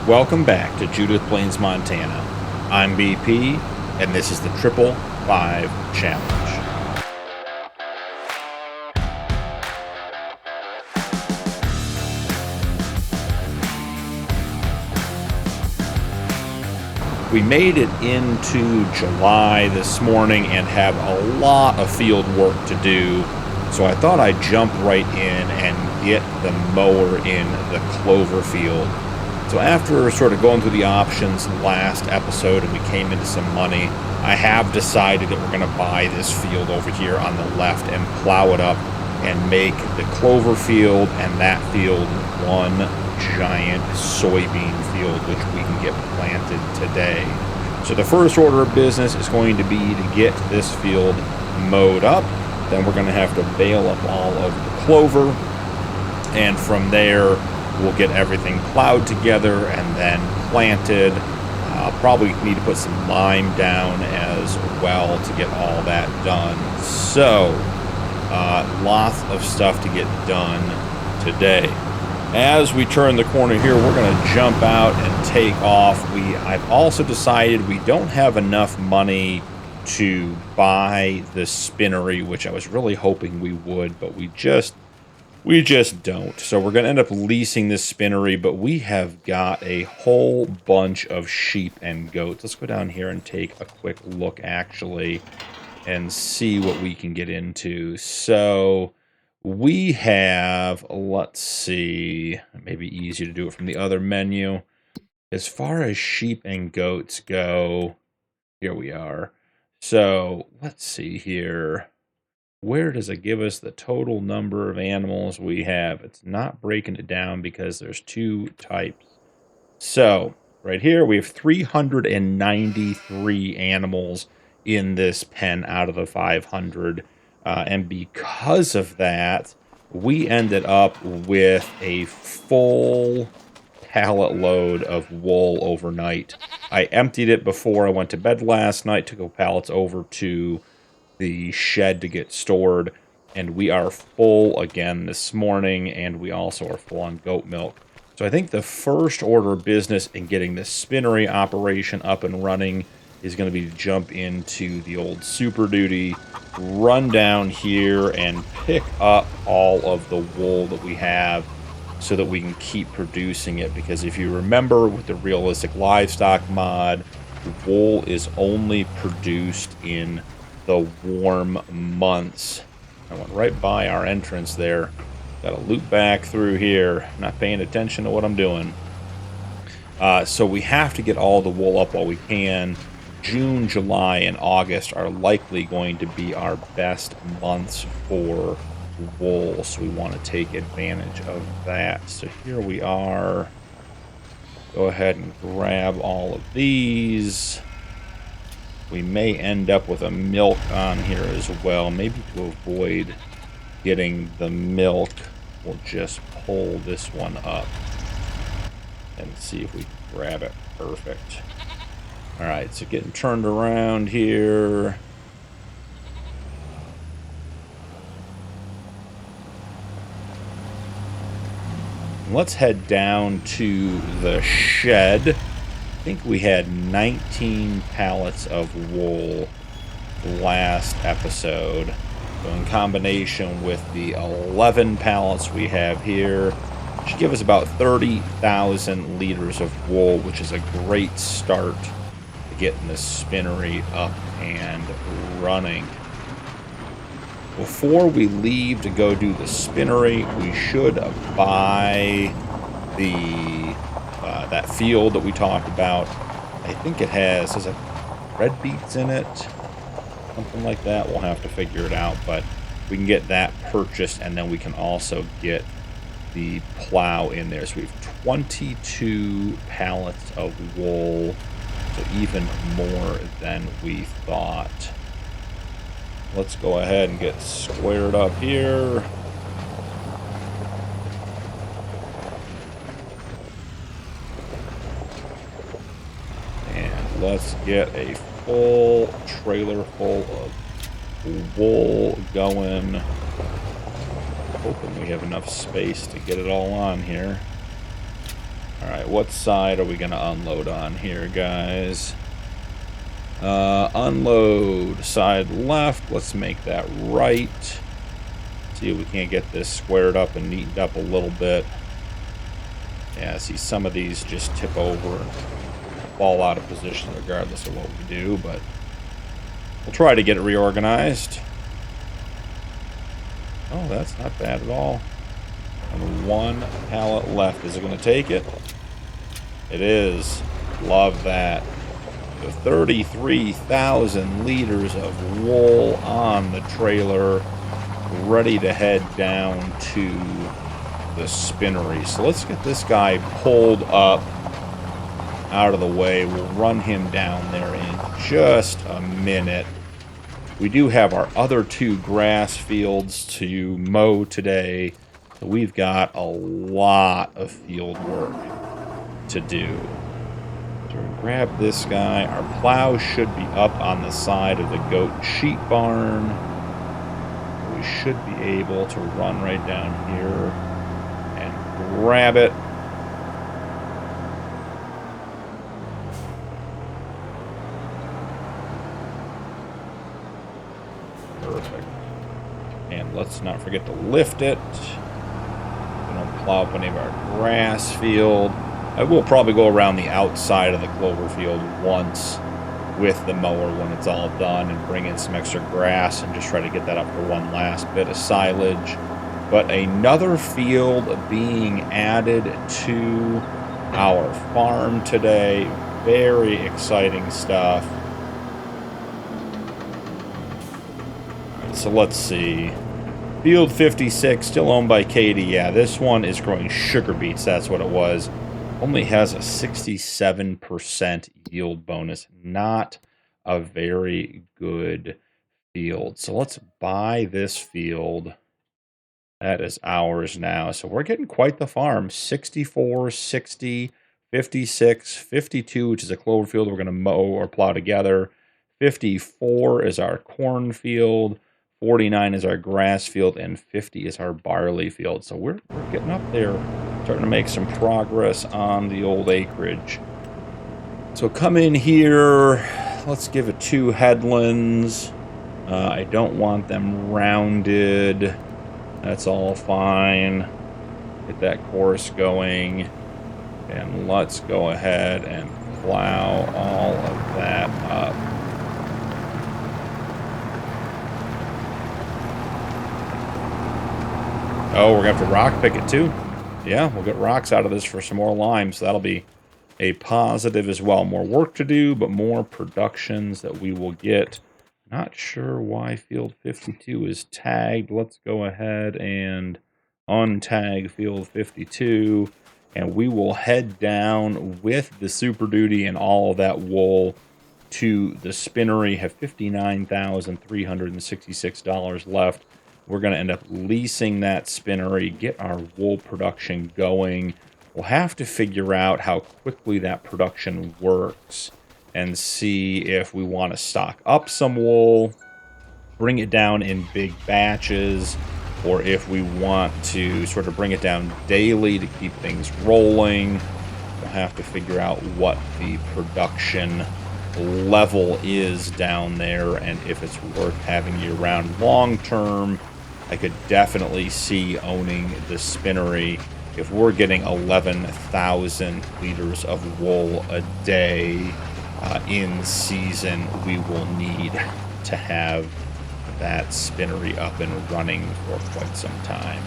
Welcome back to Judith Plains, Montana. I'm BP, and this is the 555 Challenge. We made it into July this morning and have a lot of field work to do, so I thought I'd jump right in and get the mower in the Clover field. So after sort of going through the options last episode and we came into some money, I have decided that we're going to buy this field over here on the left and plow it up and make the Clover field and that field one giant soybean field, which we can get planted today. So the first order of business is going to be to get this field mowed up. Then we're going to have to bale up all of the clover, and from there we'll get everything plowed together and then planted. Probably need to put some lime down as well to get all that done. So lots of stuff to get done today. As we turn the corner here, we're going to jump out and take off. I've also decided we don't have enough money to buy the spinnery, which I was really hoping we would, but we just don't. So we're going to end up leasing this spinnery, but we have got a whole bunch of sheep and goats. Let's go down here and take a quick look, actually, and see what we can get into. So we have, let's see, it may be easier to do it from the other menu. As far as sheep and goats go, here we are. So let's see here. Where does it give us the total number of animals we have? It's not breaking it down because there's two types. So right here we have 393 animals in this pen out of the 500. And because of that, we ended up with a full pallet load of wool overnight. I emptied it before I went to bed last night, took the pallets over to the shed to get stored, and we are full again this morning, and we also are full on goat milk. So I think the first order of business in getting this spinnery operation up and running is going to be to jump into the old Super Duty, run down here and pick up all of the wool that we have so that we can keep producing it. Because if you remember with the realistic livestock mod, wool is only produced in the warm months. I went right by our entrance there. Got to loop back through here. Not paying attention to what I'm doing. So we have to get all the wool up while we can. June, July, and August are likely going to be our best months for wool, so we want to take advantage of that. So here we are. Go ahead and grab all of these. We may end up with a milk on here as well. Maybe to avoid getting the milk, we'll just pull this one up and see if we can grab it. Perfect. All right, so getting turned around here. Let's head down to the shed. I think we had 19 pallets of wool last episode. So in combination with the 11 pallets we have here, should give us about 30,000 liters of wool, which is a great start to getting the spinnery up and running. Before we leave to go do the spinnery, we should buy the that field that we talked about. I think it has it red beets in it, something like that. We'll have to figure it out, but we can get that purchased, and then we can also get the plow in there. So we have 22 pallets of wool, so even more than we thought. Let's go ahead and get squared up here. And let's get a full trailer full of wool going. Hoping we have enough space to get it all on here. All right, what side are we going to unload on here, guys? Unload side left. Let's make that right. See if we can't get this squared up and neatened up a little bit. Yeah, see, some of these just tip over and fall out of position regardless of what we do, but we'll try to get it reorganized. Oh, that's not bad at all. And one pallet left. Is it going to take it? It is. Love that. The 33,000 liters of wool on the trailer, ready to head down to the spinnery. So let's get this guy pulled up out of the way. We'll run him down there in just a minute. We do have our other 2 grass fields to mow today, so we've got a lot of field work to do. So we'll grab this guy. Our plow should be up on the side of the goat sheep barn. We should be able to run right down here and grab it. Perfect. And let's not forget to lift it. We don't plow up any of our grass field. I will probably go around the outside of the clover field once with the mower when it's all done and bring in some extra grass and just try to get that up for one last bit of silage. But another field being added to our farm today. Very exciting stuff. So let's see. Field 56, still owned by Katie. Yeah, this one is growing sugar beets. That's what it was. Only has a 67% yield bonus. Not a very good field. So let's buy this field. That is ours now. So we're getting quite the farm. 64, 60, 56, 52, which is a clover field we're going to mow or plow together. 54 is our corn field. 49 is our grass field, and 50 is our barley field. So we're getting up there, starting to make some progress on the old acreage. So come in here. Let's give it 2 headlands. I don't want them rounded. That's all fine. Get that course going. And let's go ahead and plow all of that up. Oh, we're going to have to rock pick it too. Yeah, we'll get rocks out of this for some more lime, so that'll be a positive as well. More work to do, but more productions that we will get. Not sure why field 52 is tagged. Let's go ahead and untag field 52, and we will head down with the Super Duty and all of that wool to the spinnery. Have $59,366 left. We're going to end up leasing that spinnery, get our wool production going. We'll have to figure out how quickly that production works and see if we want to stock up some wool, bring it down in big batches, or if we want to sort of bring it down daily to keep things rolling. We'll have to figure out what the production level is down there and if it's worth having year-round. Long-term, I could definitely see owning the spinnery. If we're getting 11,000 liters of wool a day in season, we will need to have that spinnery up and running for quite some time.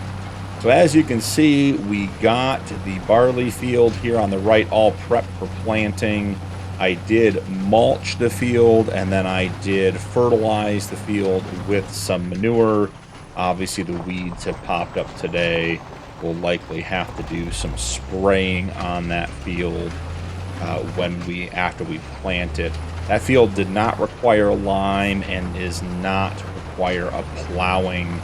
So as you can see, we got the barley field here on the right all prepped for planting. I did mulch the field, and then I did fertilize the field with some manure. Obviously, the weeds have popped up today. We'll likely have to do some spraying on that field after we plant it. That field did not require lime and is not require a plowing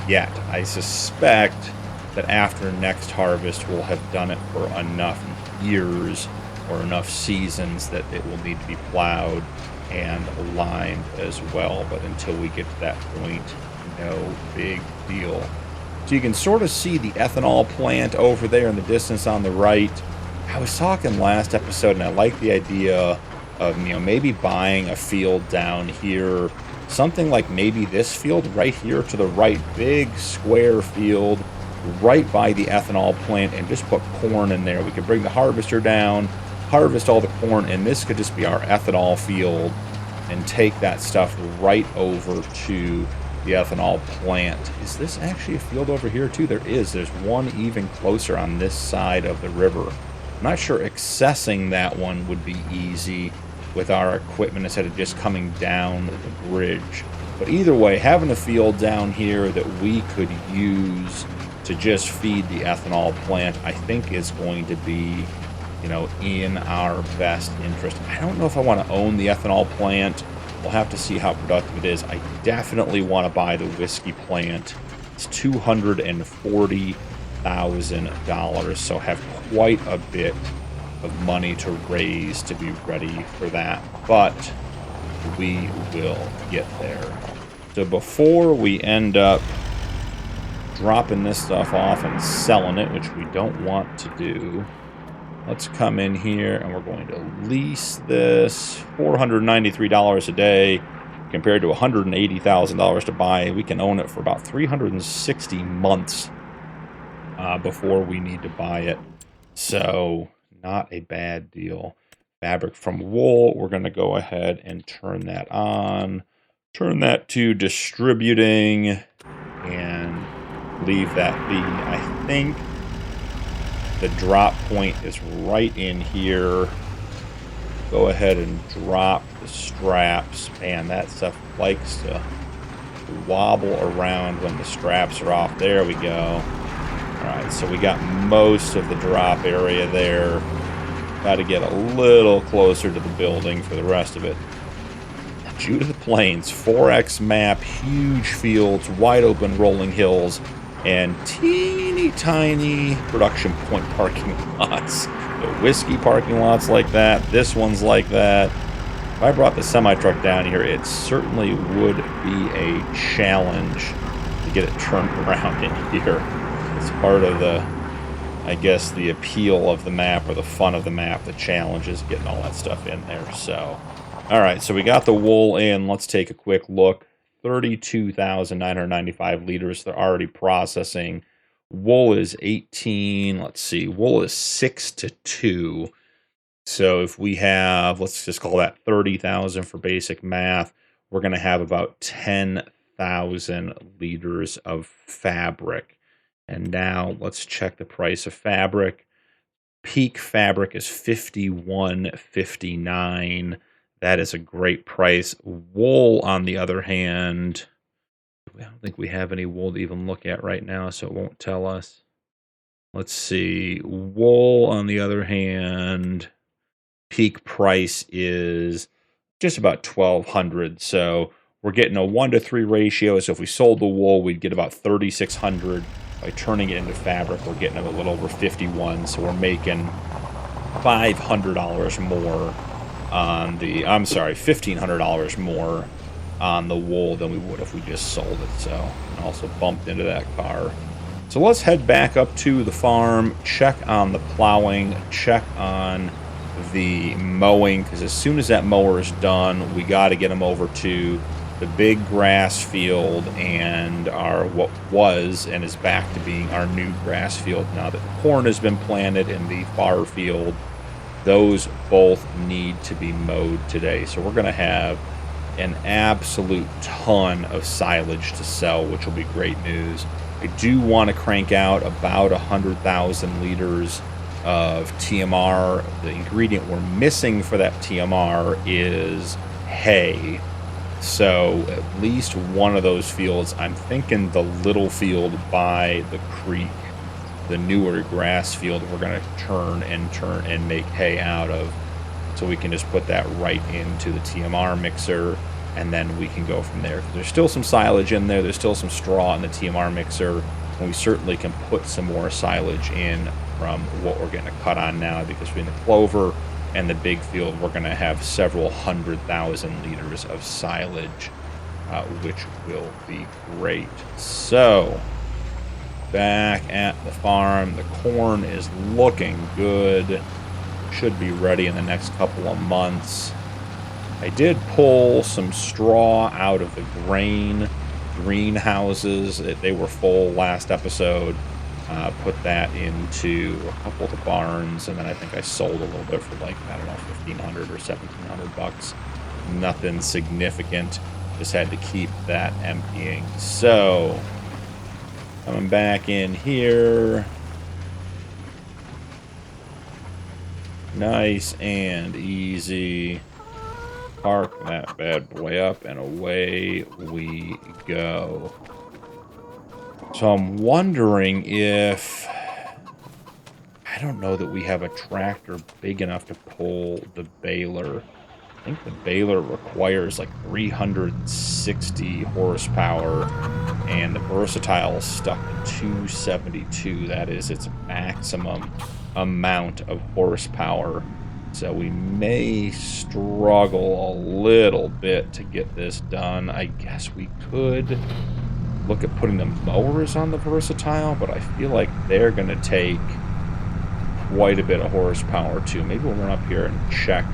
yet. I suspect that after next harvest, we'll have done it for enough years or enough seasons that it will need to be plowed and limed as well. But until we get to that point, no big deal. So you can sort of see the ethanol plant over there in the distance on the right. I was talking last episode, and I like the idea of, maybe buying a field down here. Something like maybe this field right here to the right. Big square field right by the ethanol plant, and just put corn in there. We could bring the harvester down, harvest all the corn, and this could just be our ethanol field, and take that stuff right over to the ethanol plant. Is this actually a field over here too? There is. There's one even closer on this side of the river. I'm not sure accessing that one would be easy with our equipment instead of just coming down the bridge. But either way, having a field down here that we could use to just feed the ethanol plant, I think is going to be, in our best interest. I don't know if I want to own the ethanol plant. We'll have to see how productive it is. I definitely want to buy the whiskey plant. It's $240,000, so have quite a bit of money to raise to be ready for that. But we will get there. So before we end up dropping this stuff off and selling it, which we don't want to do, let's come in here and we're going to lease this. $493 a day compared to $180,000 to buy. We can own it for about 360 months before we need to buy it. So not a bad deal. Fabric from wool, we're going to go ahead and turn that on. Turn that to distributing and leave that be. I think the drop point is right in here. Go ahead and drop the straps. Man, that stuff likes to wobble around when the straps are off. There we go. All right, so we got most of the drop area there. Got to get a little closer to the building for the rest of it. Judith Plains, 4X map, huge fields, wide open rolling hills, and teeny tiny production point parking lots. The whiskey parking lots like that. This one's like that. If I brought the semi-truck down here, it certainly would be a challenge to get it turned around in here. It's part of the, I guess, the appeal of the map, or the fun of the map. The challenge is getting all that stuff in there. So, all right, so we got the wool in. Let's take a quick look. 32,995 liters. They're already processing. Wool is 18. Let's see. Wool is 6 to 2. So if we have, let's just call that 30,000 for basic math, we're going to have about 10,000 liters of fabric. And now let's check the price of fabric. Peak fabric is $51.59. That is a great price. Wool, on the other hand, I don't think we have any wool to even look at right now, so it won't tell us. Let's see. Wool, on the other hand, peak price is just about $1,200. So we're getting a 1-to-3 ratio. So if we sold the wool, we'd get about $3,600. By turning it into fabric, we're getting a little over $51. So we're making $500 more on the, I'm sorry, $1,500 more on the wool than we would if we just sold it. So, and also bumped into that car. So let's head back up to the farm, check on the plowing, check on the mowing, because as soon as that mower is done, we got to get them over to the big grass field and our, what was and is back to being our new grass field now that the corn has been planted in the far field. Those both need to be mowed today. So we're going to have an absolute ton of silage to sell, which will be great news. I do want to crank out about 100,000 liters of TMR. The ingredient we're missing for that TMR is hay. So at least one of those fields, I'm thinking the little field by the creek, the newer grass field, we're going to turn and make hay out of. So we can just put that right into the TMR mixer, and then we can go from there. There's still some silage in there. There's still some straw in the TMR mixer, and we certainly can put some more silage in from what we're going to cut on now, because between the clover and the big field, we're going to have several 100,000 liters of silage, which will be great. So back at the farm. The corn is looking good. Should be ready in the next couple of months. I did pull some straw out of the greenhouses. They were full last episode. Put that into a couple of the barns, and then I think I sold a little bit for like, I don't know, 1,500 or 1,700 bucks. Nothing significant. Just had to keep that emptying. So, coming back in here. Nice and easy. Park that bad boy up, and away we go. So I'm wondering if... I don't know that we have a tractor big enough to pull the baler. I think the baler requires like 360 horsepower, and the Versatile is stuck at 272. That is its maximum amount of horsepower. So we may struggle a little bit to get this done. I guess we could look at putting the mowers on the Versatile, but I feel like they're going to take quite a bit of horsepower too. Maybe we'll run up here and check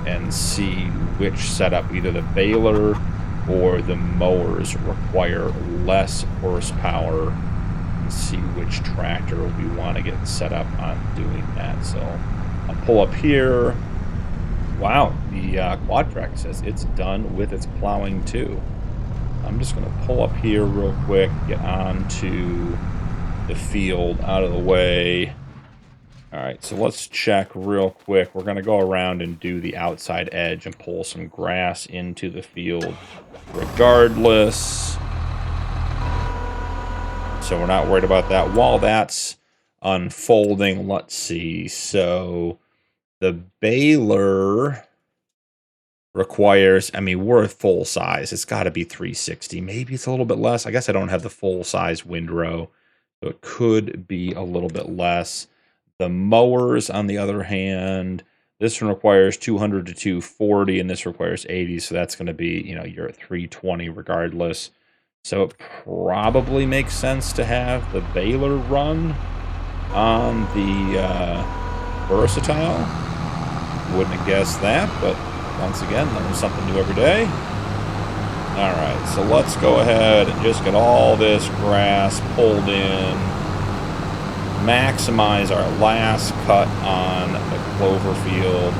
and see which setup, either the baler or the mowers, require less horsepower, and see which tractor we want to get set up on doing that. So I'll pull up here. Wow, the Quadtrac says it's done with its plowing too. I'm just going to pull up here real quick, get onto the field, out of the way. Alright, so let's check real quick. We're going to go around and do the outside edge and pull some grass into the field regardless. So we're not worried about that. While that's unfolding, let's see. So the baler requires, I mean, we're at full size. It's got to be 360. Maybe it's a little bit less. I guess I don't have the full size windrow, so it could be a little bit less. The mowers, on the other hand, this one requires 200 to 240, and this requires 80, so that's going to be, you know, you're at 320 regardless. So it probably makes sense to have the baler run on the Versatile. Wouldn't have guessed that, but once again, learn something new every day. Alright, so let's go ahead and just get all this grass pulled in. Maximize our last cut on the clover field.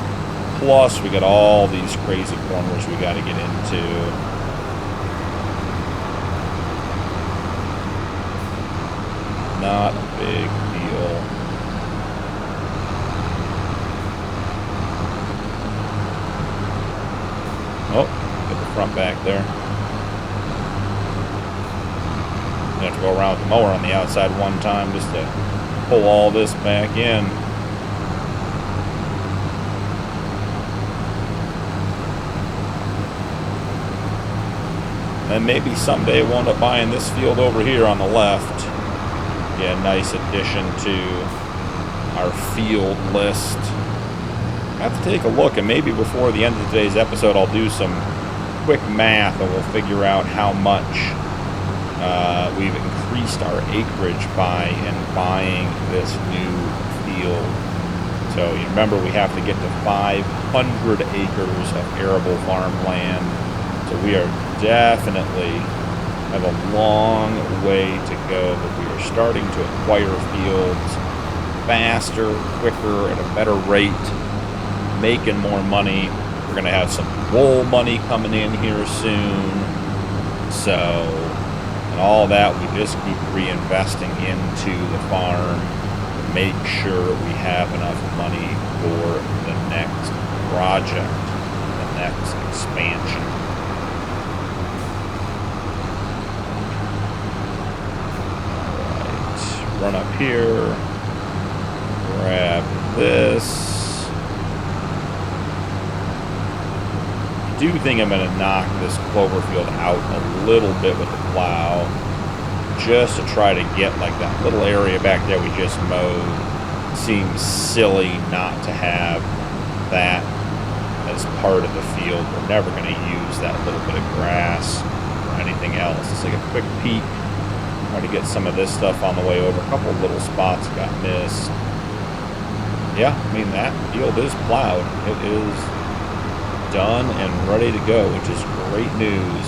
Plus, we got all these crazy corners we got to get into. Not a big deal. Oh, get the front back there. I have to go around with the mower on the outside one time just to pull all this back in. And maybe someday we'll end up buying this field over here on the left. Yeah, nice addition to our field list. I have to take a look, and maybe before the end of today's episode I'll do some quick math and we'll figure out how much we've increased our acreage by in buying this new field. So you remember we have to get to 500 acres of arable farmland. So we are definitely have a long way to go, but we are starting to acquire fields faster, quicker, at a better rate, making more money. We're going to have some wool money coming in here soon. So, and all that, we just keep reinvesting into the farm to make sure we have enough money for the next project, the next expansion. Alright, run up here, grab this. I do think I'm going to knock this clover field out a little bit with the plow, just to try to get like that little area back there we just mowed. Seems silly not to have that as part of the field. We're never going to use that little bit of grass or anything else. It's like a quick peek Try to get some of this stuff on the way over. A couple of little spots got missed. Yeah, I mean, that field is plowed. It is done and ready to go, which is great news.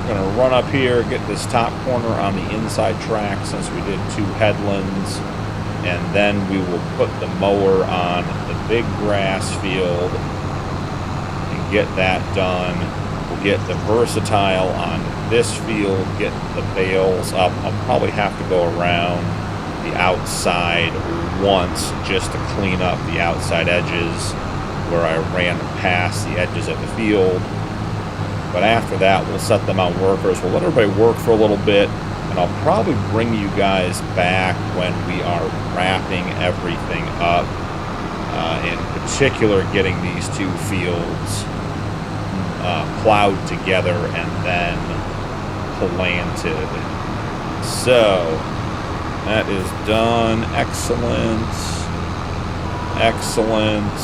We're going to run up here, get this top corner on the inside track since we did 2 headlands, and then we will put the mower on the big grass field and get that done. We'll get the versatile on this field, get the bales up. I'll probably have to go around the outside once just to clean up the outside edges where I ran past the edges of the field. But after that, we'll set them on workers. We'll let everybody work for a little bit, and I'll probably bring you guys back when we are wrapping everything up. In particular, getting these 2 fields plowed together and then planted. So that is done. Excellent. Excellent.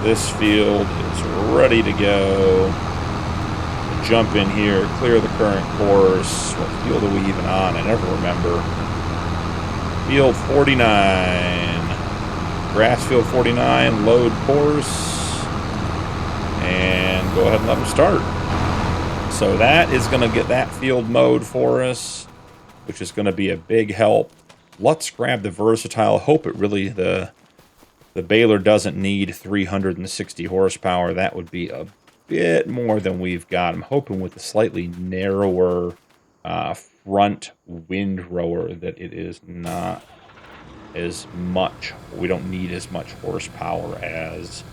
This field is ready to go. Jump in here, clear the current course. What field are we even on? I never remember. Field 49. Grass field 49, load course. And go ahead and let them start. So that is going to get that field mowed for us, which is going to be a big help. Let's grab the versatile. Hope it really, the baler doesn't need 360 horsepower. That would be a bit more than we've got. I'm hoping with the slightly narrower front windrower that it is not as much. We don't need as much horsepower as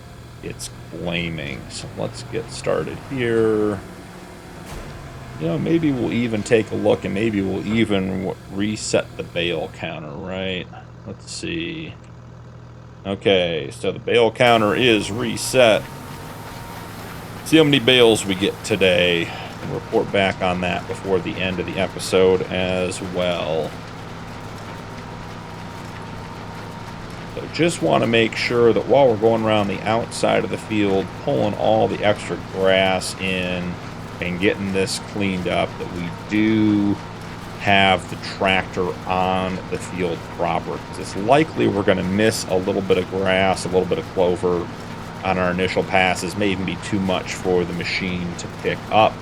it's claiming. So let's get started here. You know, maybe we'll even take a look and maybe we'll even reset the bale counter, right? Let's see. Okay, so the bale counter is reset. See how many bales we get today, and report back on that before the end of the episode as well. So just want to make sure that while we're going around the outside of the field, pulling all the extra grass in and getting this cleaned up, that we do have the tractor on the field proper, because it's likely we're going to miss a little bit of grass, a little bit of clover on our initial passes, may even be too much for the machine to pick up.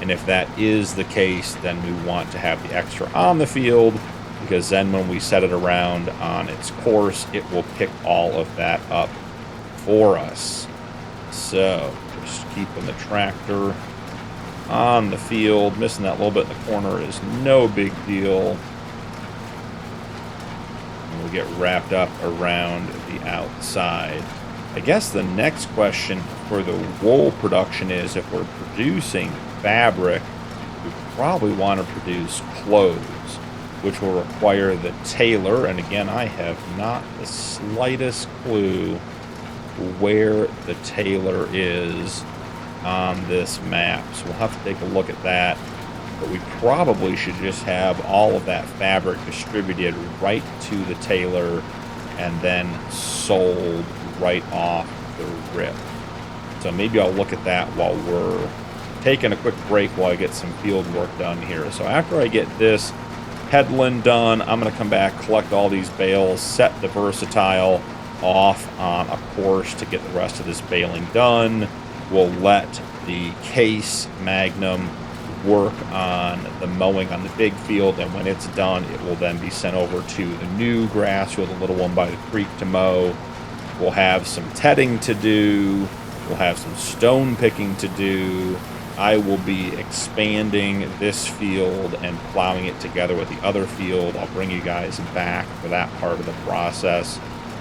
And if that is the case, then we want to have the extra on the field, because then when we set it around on its course, it will pick all of that up for us. So just keeping the tractor on the field. Missing that little bit in the corner is no big deal. And we'll get wrapped up around the outside. I guess the next question for the wool production is, if we're producing fabric, we probably want to produce clothes, which will require the tailor. And again, I have not the slightest clue where the tailor is on this map, so we'll have to take a look at that. But we probably should just have all of that fabric distributed right to the tailor and then sold right off the rip. So maybe I'll look at that while we're taking a quick break while I get some field work done here. So after I get this headland done, I'm going to come back, collect all these bales, set the versatile off on a course to get the rest of this baling done. We'll let the case Magnum work on the mowing on the big field, and when it's done, it will then be sent over to the new grass field, the little one by the creek, to mow. We'll have some tedding to do. We'll have some stone picking to do. I will be expanding this field and plowing it together with the other field. I'll bring you guys back for that part of the process.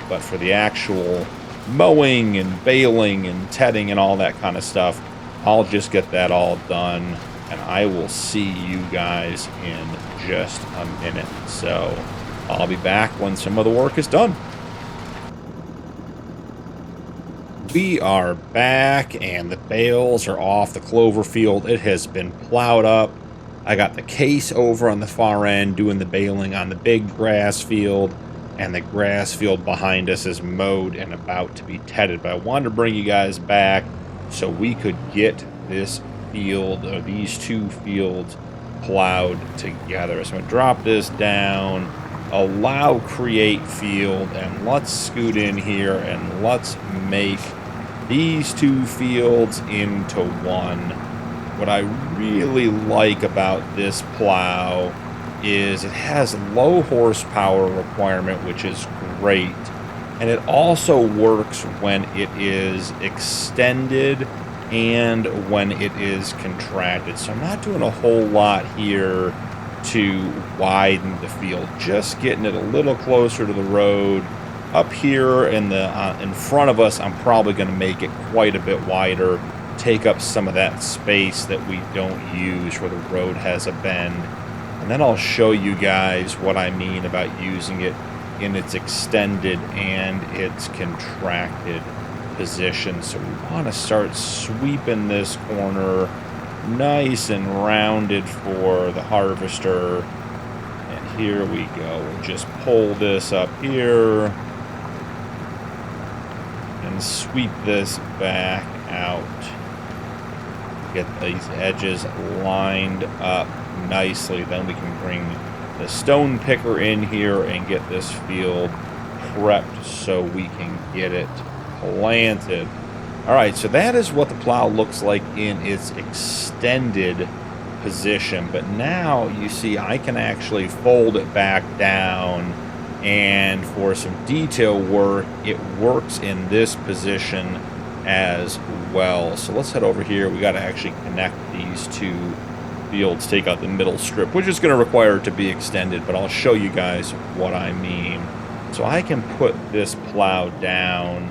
But for the actual mowing and baling and tedding and all that kind of stuff, I'll just get that all done, and I will see you guys in just a minute. So I'll be back when some of the work is done. We are back, and the bales are off the clover field. It has been plowed up. I got the case over on the far end doing the baling on the big grass field, and the grass field behind us is mowed and about to be tedded. But I wanted to bring you guys back so we could get this field, or these two fields plowed together. So I'm going to drop this down, allow create field, and let's scoot in here and let's make these two fields into one. What I really like about this plow is it has low horsepower requirement, which is great. And it also works when it is extended and when it is contracted. So I'm not doing a whole lot here to widen the field, just getting it a little closer to the road. Up here in the in front of us, I'm probably going to make it quite a bit wider, take up some of that space that we don't use where the road has a bend. And then I'll show you guys what I mean about using it in its extended and its contracted position. So we want to start sweeping this corner nice and rounded for the harvester. And here we go. We'll just pull this up here and sweep this back out. Get these edges lined up nicely. Then we can bring the stone picker in here and get this field prepped so we can get it planted. All right, so that is what the plow looks like in its extended position. But now you see I can actually fold it back down, and for some detail work, it works in this position as well. So let's head over here. We got to actually connect these two fields, take out the middle strip, which is going to require it to be extended, but I'll show you guys what I mean. So I can put this plow down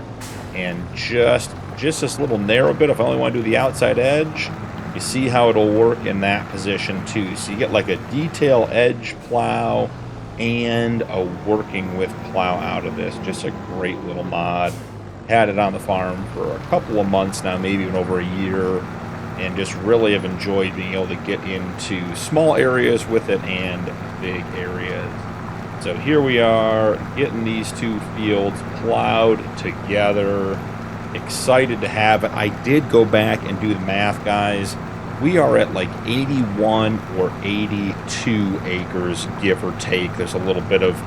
and just this little narrow bit, if I only want to do the outside edge, you see how it'll work in that position too. So you get like a detail edge plow and a working with plow out of this. Just a great little mod. Had it on the farm for a couple of months now, maybe even over a year, and just really have enjoyed being able to get into small areas with it and big areas. So here we are, getting these two fields plowed together. Excited to have it. I did go back and do the math, guys. We are at like 81 or 82 acres, give or take. There's a little bit of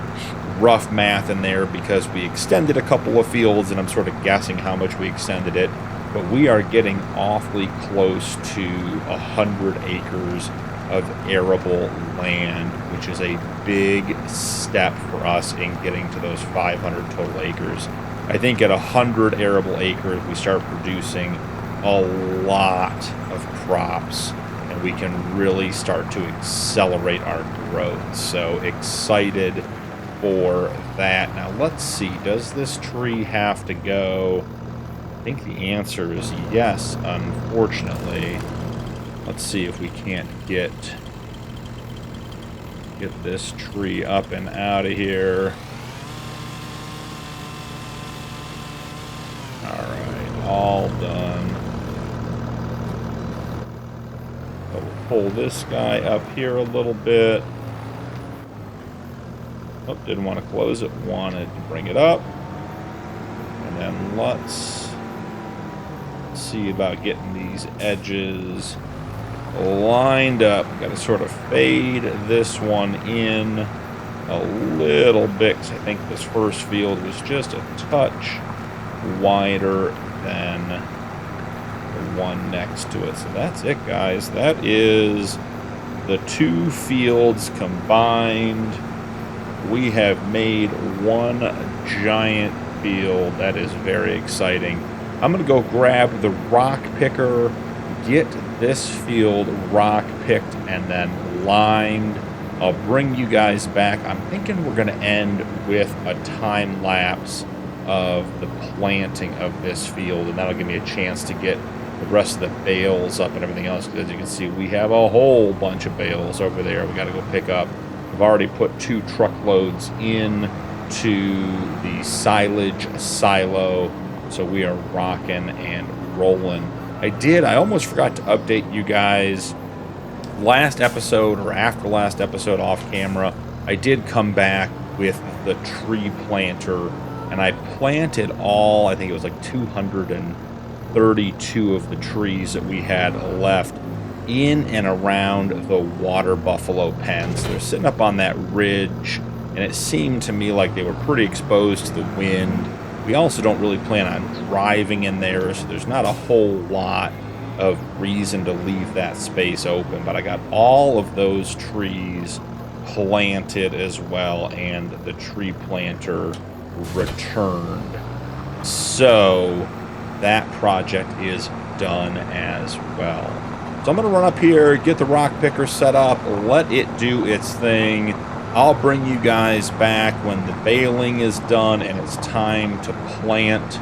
rough math in there because we extended a couple of fields, and I'm sort of guessing how much we extended it. But we are getting awfully close to 100 acres of arable land, which is a big step for us in getting to those 500 total acres. I think at 100 arable acres, we start producing a lot of crops, and we can really start to accelerate our growth. So excited for that. Now let's see, does this tree have to go? I think the answer is yes, unfortunately. Let's see if we can't get this tree up and out of here. Alright, all done. So we'll pull this guy up here a little bit. Oh, didn't want to close it, wanted to bring it up. And then let's see about getting these edges lined up. Got to sort of fade this one in a little bit, because I think this first field was just a touch wider than the one next to it. So that's it, guys. That is the two fields combined. We have made one giant field. That is very exciting. I'm going to go grab the rock picker, get this field rock picked and then lined. I'll bring you guys back. I'm thinking we're going to end with a time lapse of the planting of this field, and that'll give me a chance to get the rest of the bales up and everything else. Because as you can see, we have a whole bunch of bales over there we got to go pick up. I've already put 2 truckloads in to the silage silo, so we are rocking and rolling. I almost forgot to update you guys last episode, or after last episode off camera. I did come back with the tree planter, and I planted all, I think it was like 200 and 32 of the trees that we had left in and around the water buffalo pens. They're sitting up on that ridge, and it seemed to me like they were pretty exposed to the wind. We also don't really plan on driving in there, so there's not a whole lot of reason to leave that space open. But I got all of those trees planted as well, and the tree planter returned. So that project is done as well. So I'm going to run up here, get the rock picker set up, let it do its thing. I'll bring you guys back when the baling is done and it's time to plant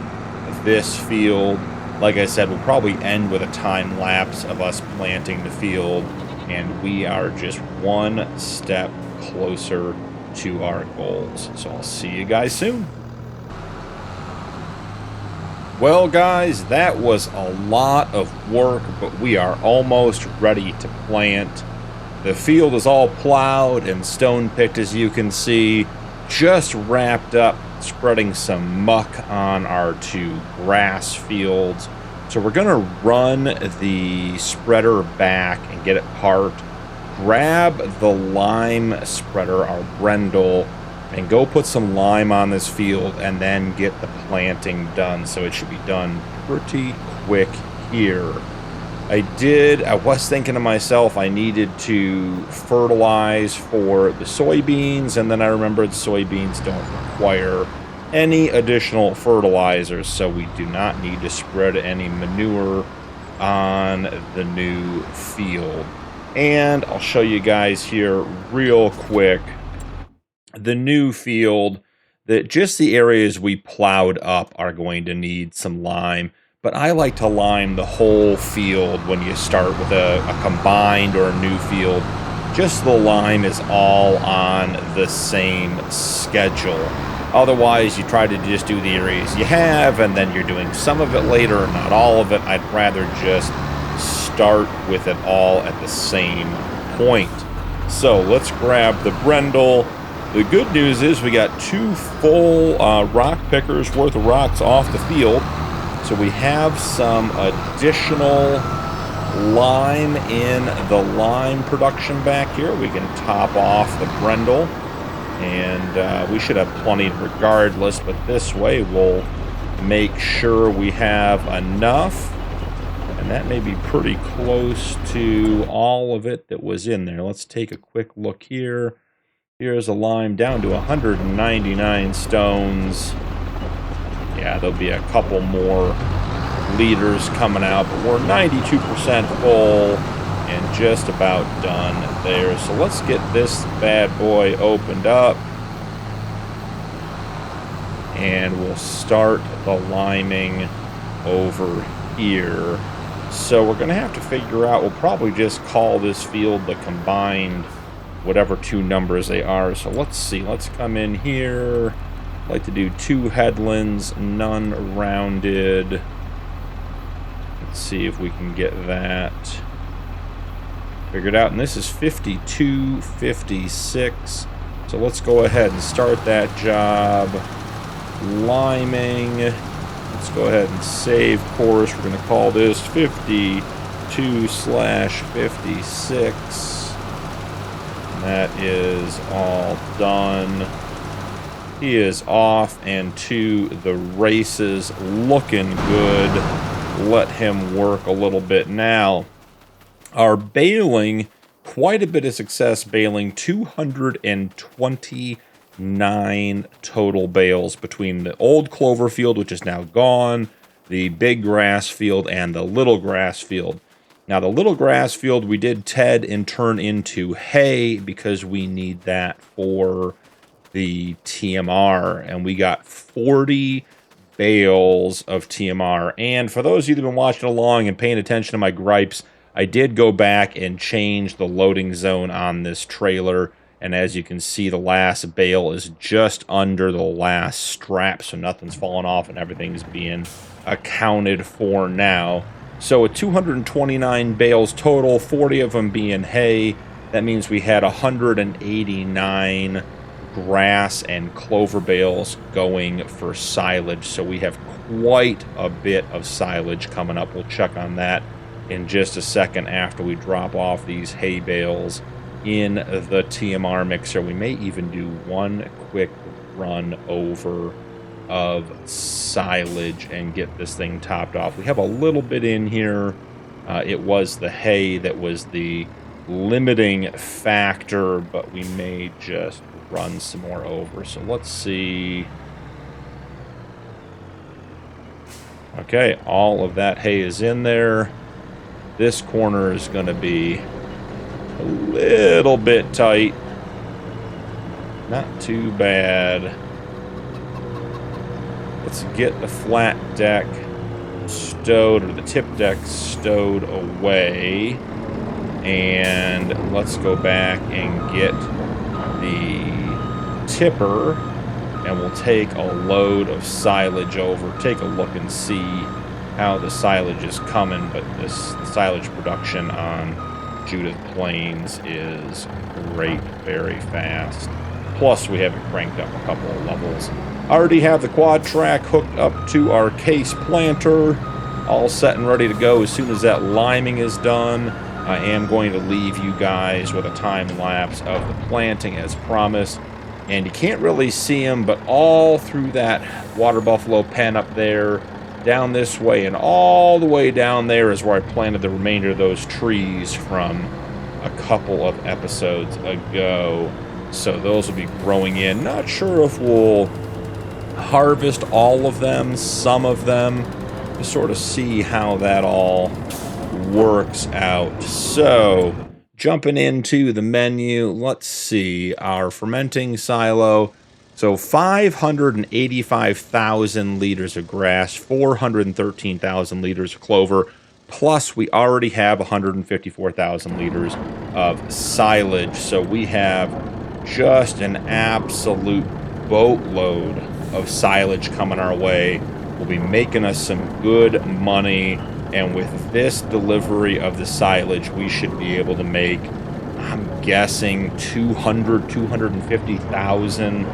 this field. Like I said, we'll probably end with a time lapse of us planting the field, and we are just one step closer to our goals. So I'll see you guys soon. Well, guys, that was a lot of work, but we are almost ready to plant. The field is all plowed and stone picked, as you can see. Just wrapped up spreading some muck on our two grass fields. So we're going to run the spreader back and get it parked. Grab the lime spreader, our Brendel, and go put some lime on this field and then get the planting done. So it should be done pretty quick here. I was thinking to myself I needed to fertilize for the soybeans, and then I remembered soybeans don't require any additional fertilizers, so we do not need to spread any manure on the new field. And I'll show you guys here real quick the new field, that just the areas we plowed up are going to need some lime. But I like to lime the whole field when you start with a combined or a new field. Just the lime is all on the same schedule. Otherwise, you try to just do the areas you have, and then you're doing some of it later, not all of it. I'd rather just start with it all at the same point. So let's grab the Brendel. The good news is we got two full rock pickers worth of rocks off the field. So we have some additional lime in the lime production back here. We can top off the Brendel, and we should have plenty regardless, but this way we'll make sure we have enough, and that may be pretty close to all of it that was in there. Let's take a quick look here. Here's a lime down to 199 stones. Yeah, there'll be a couple more liters coming out, but we're 92% full and just about done there. So let's get this bad boy opened up, and we'll start the liming over here. So we're going to have to figure out, we'll probably just call this field the combined whatever two numbers they are. So let's see, let's come in here. I'd like to do 2 headlands, none rounded. Let's see if we can get that figured out. And this is 52, 56. So let's go ahead and start that job. Liming. Let's go ahead and save course. We're going to call this 52/56. That is all done. He is off and to the races, looking good. Let him work a little bit now. Our baling, quite a bit of success baling, 229 total bales between the old clover field, which is now gone, the big grass field, and the little grass field. Now, the little grass field we did ted and turn into hay because we need that for the TMR, and we got 40 bales of TMR. And for those of you that have been watching along and paying attention to my gripes, I did go back and change the loading zone on this trailer, and as you can see, the last bale is just under the last strap, so nothing's falling off and everything's being accounted for now. So with 229 bales total, 40 of them being hay, that means we had 189 grass and clover bales going for silage. So we have quite a bit of silage coming up. We'll check on that in just a second after we drop off these hay bales in the TMR mixer. We may even do one quick run over of silage and get this thing topped off. We have a little bit in here. It was the hay that was the limiting factor, but we may just run some more over. So let's see. Okay, all of that hay is in there. This corner is going to be a little bit tight. Not too bad. Let's get the flat deck stowed, or the tip deck stowed away. And let's go back and get the tipper, and we'll take a load of silage over. Take a look and see how the silage is coming, but this silage production on Judith Plains is great, very fast. Plus, we have it cranked up a couple of levels. I already have the quad track hooked up to our case planter, all set and ready to go. As soon as that liming is done, I am going to leave you guys with a time lapse of the planting as promised. And you can't really see them, but all through that water buffalo pen up there, down this way, and all the way down there is where I planted the remainder of those trees from a couple of episodes ago. So those will be growing in. Not sure if we'll harvest all of them, some of them, to sort of see how that all works out. So jumping into the menu, let's see, our fermenting silo. So 585,000 liters of grass, 413,000 liters of clover, plus we already have 154,000 liters of silage. So we have just an absolute boatload of silage coming our way. Will be making us some good money. And with this delivery of the silage, we should be able to make, I'm guessing, 250,000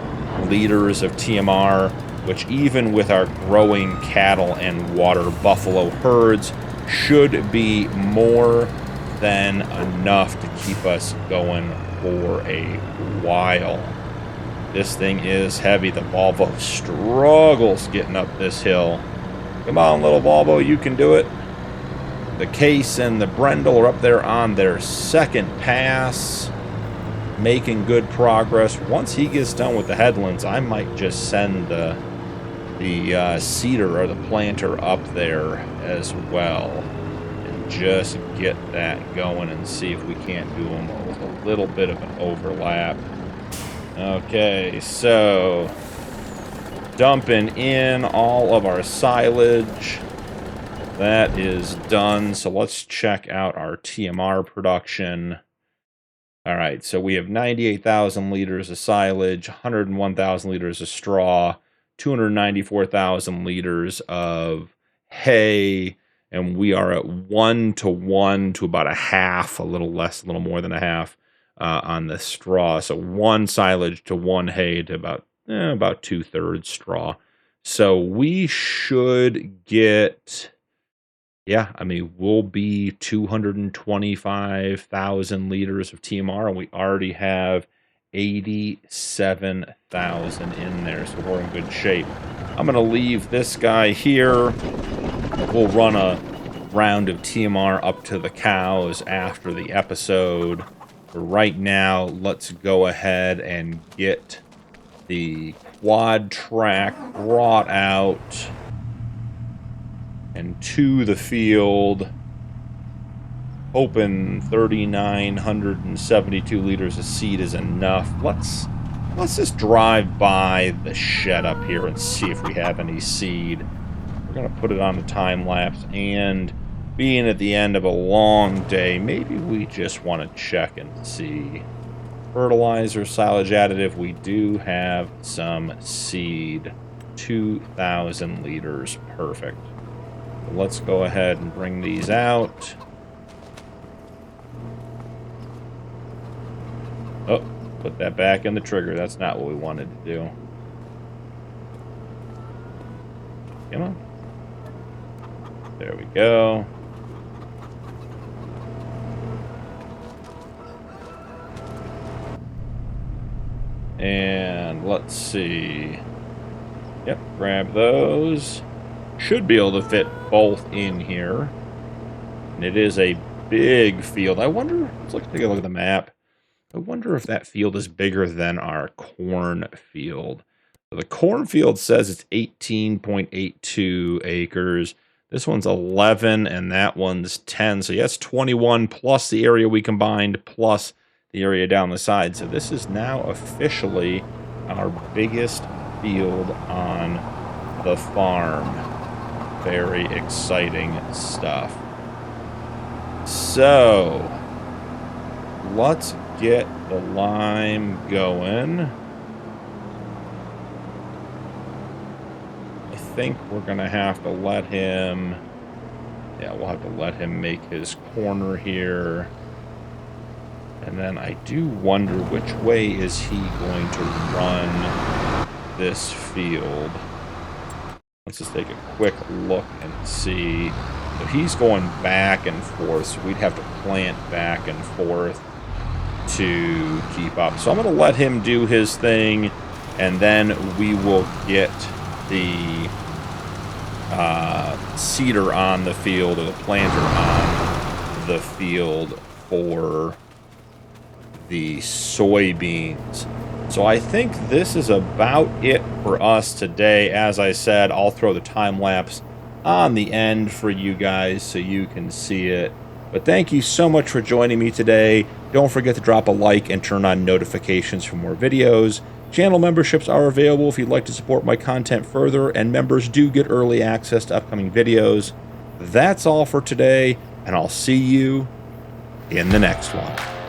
liters of TMR, which even with our growing cattle and water buffalo herds should be more than enough to keep us going for a while. This thing is heavy. The Volvo struggles getting up this hill. Come on, little Volvo, you can do it. The Case and the Brendel are up there on their second pass, making good progress. Once he gets done with the headlands, I might just send the seeder or the planter up there as well, and just get that going and see if we can't do them with a little bit of an overlap. Okay, so dumping in all of our silage. That is done. So let's check out our TMR production. All right, so we have 98,000 liters of silage, 101,000 liters of straw, 294,000 liters of hay, and we are at 1-to-1 to about a half, a little less, a little more than a half on the straw. So 1 silage to 1 hay to about 2/3 straw. So we should get, yeah, I mean, we'll be 225,000 liters of TMR, and we already have 87,000 in there, so we're in good shape. I'm going to leave this guy here. We'll run a round of TMR up to the cows after the episode. For right now, let's go ahead and get the quad track brought out and to the field. Hoping 3,972 liters of seed is enough. Let's just drive by the shed up here and see if we have any seed. We're going to put it on a time lapse, and being at the end of a long day, maybe we just want to check and see. Fertilizer, silage additive, we do have some seed. 2,000 liters, perfect. So let's go ahead and bring these out. Oh, Put that back in the trigger. That's not what we wanted to do. Come on. There we go. And let's see. Yep, grab those. Should be able to fit both in here. And it is a big field. I wonder, take a look at the map. I wonder if that field is bigger than our corn field. So the corn field says it's 18.82 acres. This one's 11 and that one's 10. So yes, 21 plus the area we combined plus the area down the side. So this is now officially our biggest field on the farm. Very exciting stuff. So let's get the lime going. I think we're gonna have to let him, yeah, we'll have to let him make his corner here. And then I do wonder which way is he going to run this field. Let's just take a quick look and see. So he's going back and forth, so we'd have to plant back and forth to keep up. So I'm going to let him do his thing, and then we will get the seeder on the field, or the planter on the field for the soybeans. So I think this is about it for us today. As I said, I'll throw the time lapse on the end for you guys so you can see it. But thank you so much for joining me today. Don't forget to drop a like and turn on notifications for more videos. Channel memberships are available if you'd like to support my content further, and members do get early access to upcoming videos. That's all for today, and I'll see you in the next one.